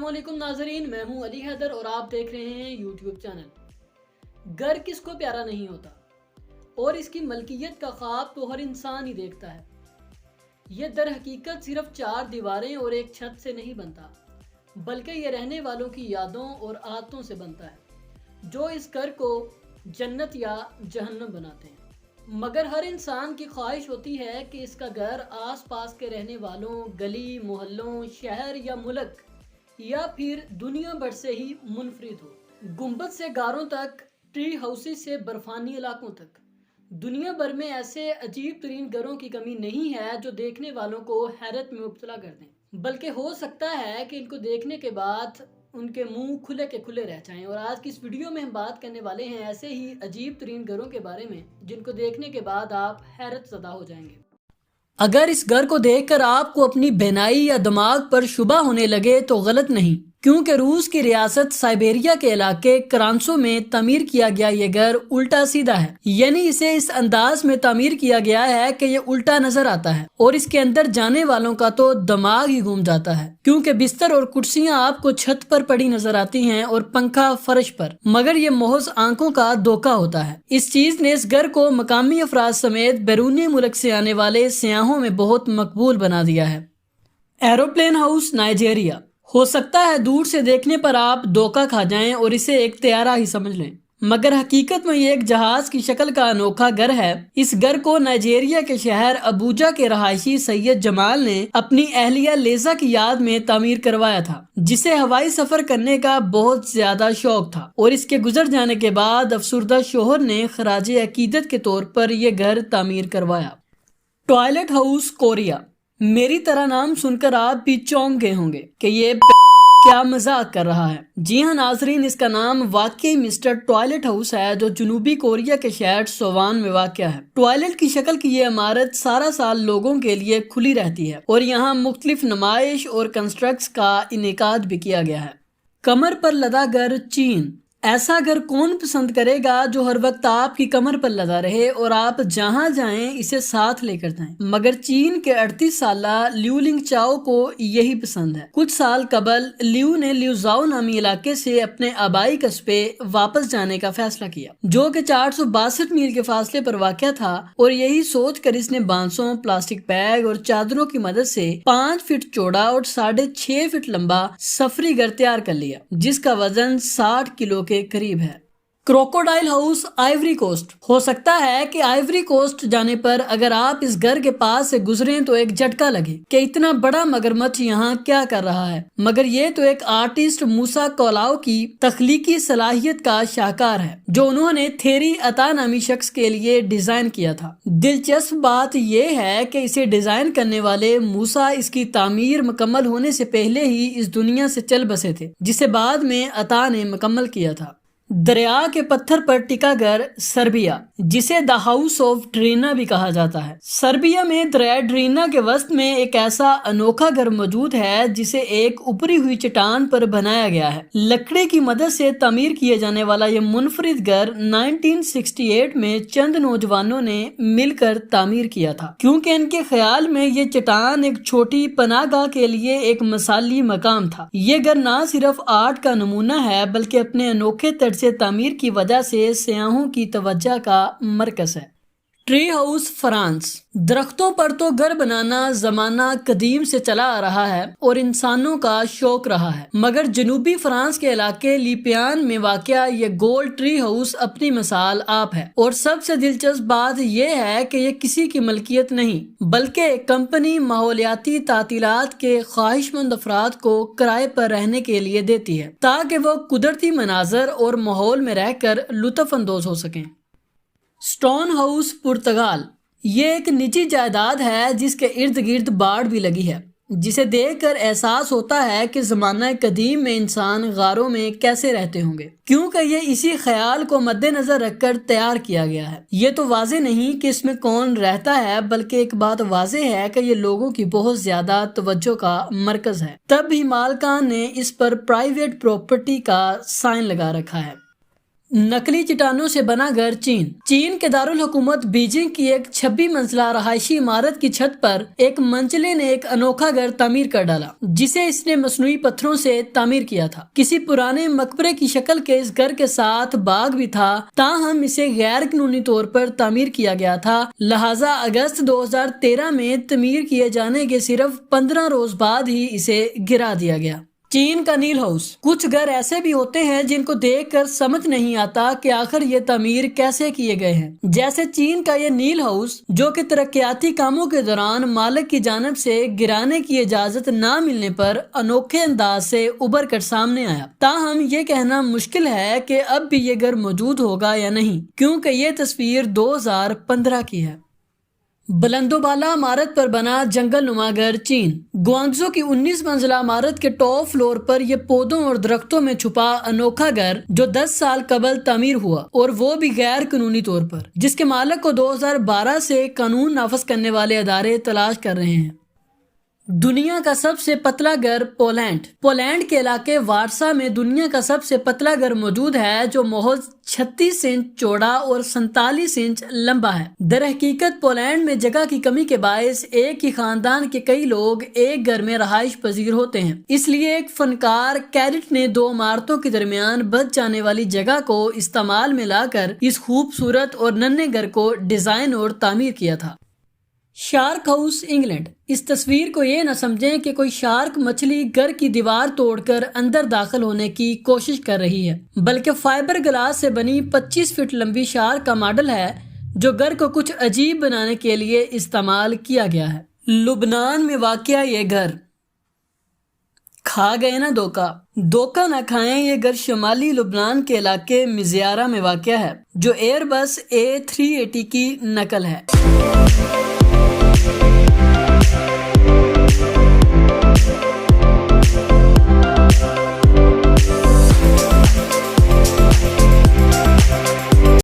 अस्सलाम वालेकुम नाजरीन, मैं हूं अली हैदर और आप देख रहे हैं यूट्यूब चैनल। घर किसको प्यारा नहीं होता और इसकी मलकियत का ख्वाब तो हर इंसान ही देखता है। ये दर हकीकत सिर्फ 4 दीवारें और एक छत से नहीं बनता, बल्कि ये रहने वालों की यादों और आदतों से बनता है, जो इस घर को जन्नत या जहन्नम बनाते हैं। मगर हर इंसान की ख्वाहिश होती है कि इसका घर आस पास के रहने वालों, गली मोहल्लों, शहर या मुल्क या फिर दुनिया भर से ही मुनफरिद हो। गुंबद से गारों तक, ट्री हाउसेस से बर्फानी इलाकों तक, दुनिया भर में ऐसे अजीब तरीन घरों की कमी नहीं है जो देखने वालों को हैरत में मुब्तला कर दें। बल्कि हो सकता है कि इनको देखने के बाद उनके मुंह खुले के खुले रह जाएं। और आज की इस वीडियो में हम बात करने वाले हैं ऐसे ही अजीब तरीन घरों के बारे में जिनको देखने के बाद आप हैरत ज़दा हो जाएंगे। अगर इस घर को देखकर आपको अपनी बेनाई या दिमाग पर शुबा होने लगे तो गलत नहीं, क्योंकि रूस की रियासत साइबेरिया के इलाके करांसो में तामीर किया गया ये घर उल्टा सीधा है। यानी इसे इस अंदाज में तामीर किया गया है कि ये उल्टा नजर आता है और इसके अंदर जाने वालों का तो दिमाग ही घूम जाता है, क्योंकि बिस्तर और कुर्सियां आपको छत पर पड़ी नजर आती हैं और पंखा फर्श पर, मगर ये महज आंखों का धोखा होता है। इस चीज ने इस घर को मकामी अफराद समेत बैरूनी मुल्क से आने वाले सयाहों में बहुत मकबूल बना दिया है। Aeroplane house, Nigeria. हो सकता है दूर से देखने पर आप धोखा खा जाएं और इसे एक त्यारा ही समझ लें, मगर हकीकत में ये एक जहाज की शक्ल का अनोखा घर है। इस घर को नाइजीरिया के शहर अबूजा के रहायशी सैयद जमाल ने अपनी अहलिया लेजा की याद में तामीर करवाया था, जिसे हवाई सफर करने का बहुत ज्यादा शौक था। और इसके गुजर जाने के बाद अफसुर्दा शोहर ने खराजे अकीदत के तौर पर यह घर तामीर करवाया। Toilet house, Korea. मेरी तरह नाम सुनकर आप भी चौंक गए होंगे कि ये क्या मजाक कर रहा है। जी हाँ नाजरीन, इसका नाम वाकई मिस्टर टॉयलेट हाउस है, जो जनूबी कोरिया के शहर सोवान में वाक़या है। टॉयलेट की शक्ल की ये इमारत सारा साल लोगों के लिए खुली रहती है और यहाँ मुख्तलिफ नुमाइश और कंस्ट्रक्ट्स का इनेकाद भी किया गया है। कमर पर लदा घर, चीन। ऐसा घर कौन पसंद करेगा जो हर वक्त आपकी कमर पर लदा रहे और आप जहां जाएं इसे साथ लेकर जाएं। मगर चीन के 38 साला लिऊ लिंग चाओ को यही पसंद है। कुछ साल कबल लिऊ ने लियूजाओ नामी इलाके से अपने आबाई कस्बे वापस जाने का फैसला किया, जो कि 462 मील के फासले पर वाक़या था। और यही सोच कर इसने बांसों, प्लास्टिक बैग और चादरों की मदद से 5 फीट चौड़ा और 6.5 फीट लंबा सफरी घर तैयार कर लिया, जिसका वजन 60 किलो के करीब है। Crocodile house, Ivory Coast. हो सकता है कि आइवरी कोस्ट जाने पर अगर आप इस घर के पास से गुजरें तो एक झटका लगे कि इतना बड़ा मगरमच्छ यहाँ क्या कर रहा है, मगर ये तो एक आर्टिस्ट मूसा कोलाओ की तख्लीकी सलाहियत का शाहकार है, जो उन्होंने थेरी अता नामी शख्स के लिए डिजाइन किया था। दिलचस्प बात यह है कि इसे डिजाइन करने वाले मूसा इसकी तामीर मुकम्मल होने से पहले ही इस दुनिया से चल बसे थे, जिसे बाद में अता ने मुकम्मल किया था। दरिया के पत्थर पर टिका घर, सर्बिया, जिसे द हाउस ऑफ ड्रीना भी कहा जाता है। सर्बिया में दरिया ड्रीना के वस्त में एक ऐसा अनोखा घर मौजूद है जिसे एक ऊपरी हुई चट्टान पर बनाया गया है। लकड़ी की मदद से तामीर किए जाने वाला यह मुनफरिद घर 1968 में चंद नौजवानों ने मिलकर तामीर किया था, क्योंकि इनके ख्याल में ये चट्टान एक छोटी पनाहगाह के लिए एक मिसाली मकाम था। ये घर न सिर्फ आर्ट का नमूना है, बल्कि अपने अनोखे से तामीर की वजह से सयाहों की तवज्जो का मरकज है। Tree house, France. दरख्तों पर तो घर बनाना जमाना कदीम से चला आ रहा है और इंसानों का शौक रहा है, मगर जनूबी फ्रांस के इलाके लिपियान में वाक़या ये गोल ट्री हाउस अपनी मिसाल आप है। और सबसे दिलचस्प बात यह है कि ये किसी की मलकियत नहीं, बल्कि कंपनी माहौलियाती तातीलात के ख्वाहिशमंद अफराद को किराए पर रहने के लिए देती है, ताकि वो कुदरती मनाजर और माहौल में रहकर लुत्फ अंदोज हो सकें। स्टोन हाउस, पुर्तगाल। ये एक निजी जायदाद है जिसके इर्द गिर्द बाड़ भी लगी है, जिसे देखकर एहसास होता है कि ज़माना कदीम में इंसान गारों में कैसे रहते होंगे, क्योंकि ये इसी ख्याल को मद्देनजर रखकर तैयार किया गया है। ये तो वाजे नहीं कि इसमें कौन रहता है, बल्कि एक बात वाजे है कि ये लोगों की बहुत ज्यादा तवज्जो का मरकज है। तब भी मालकान ने इस पर प्राइवेट प्रॉपर्टी का साइन लगा रखा है। नकली चट्टानों से बना घर चीन के दारुल हुकूमत बीजिंग की एक 26 मंजिला रहायशी इमारत की छत पर एक मंचले ने एक अनोखा घर तामीर कर डाला, जिसे इसने मसनूई पत्थरों से तामीर किया था। किसी पुराने मकबरे की शक्ल के इस घर के साथ बाग भी था, ताहम इसे गैर कानूनी तौर पर तामीर किया गया था। लिहाजा अगस्त 2013 में तामीर किए जाने के सिर्फ 15 रोज बाद ही इसे गिरा दिया गया। चीन का नील हाउस। कुछ घर ऐसे भी होते हैं जिनको देखकर समझ नहीं आता कि आखिर ये तामीर कैसे किए गए हैं। जैसे चीन का ये नील हाउस, जो कि तरक्याती कामों के दौरान मालिक की जानिब से गिराने की इजाजत न मिलने पर अनोखे अंदाज से उभर कर सामने आया। ताहम ये कहना मुश्किल है कि अब भी ये घर मौजूद होगा या नहीं, क्योंकि ये तस्वीर 2015 की है। बुलंदोबाला इमारत पर बना जंगल नुमा घर चीन। ग्वांगझो की 19 मंजिला इमारत के टॉप फ्लोर पर यह पौधों और दरख्तों में छुपा अनोखा घर, जो 10 साल कबल तामीर हुआ और वो भी गैर कानूनी तौर पर, जिसके मालिक को 2012 से कानून नाफज करने वाले अदारे तलाश कर रहे हैं। दुनिया का सबसे पतला घर पोलैंड के इलाके वार्सा में दुनिया का सबसे पतला घर मौजूद है, जो महज 36 इंच चौड़ा और 47 इंच लंबा है। दरहकीकत पोलैंड में जगह की कमी के बायस एक ही खानदान के कई लोग एक घर में रहाइश पजीर होते हैं। इसलिए एक फनकार कैरिट ने 2 इमारतों के दरमियान बच जाने वाली जगह को इस्तेमाल में लाकर इस खूबसूरत और नन्हे घर को डिजाइन और तामीर किया था। Shark house England. इस तस्वीर को ये न समझें कि कोई शार्क मछली घर की दीवार तोड़कर अंदर दाखिल होने की कोशिश कर रही है, बल्कि फाइबर ग्लास से बनी 25 फीट लंबी शार्क का मॉडल है, जो घर को कुछ अजीब बनाने के लिए इस्तेमाल किया गया है। लुबनान में वाक़या ये घर। खा गए ना धोखा ना खाएं। ये घर शुमाली लुबनान के इलाके मिज़ियारा में वाक़या है, जो एयरबस A380 की नकल है।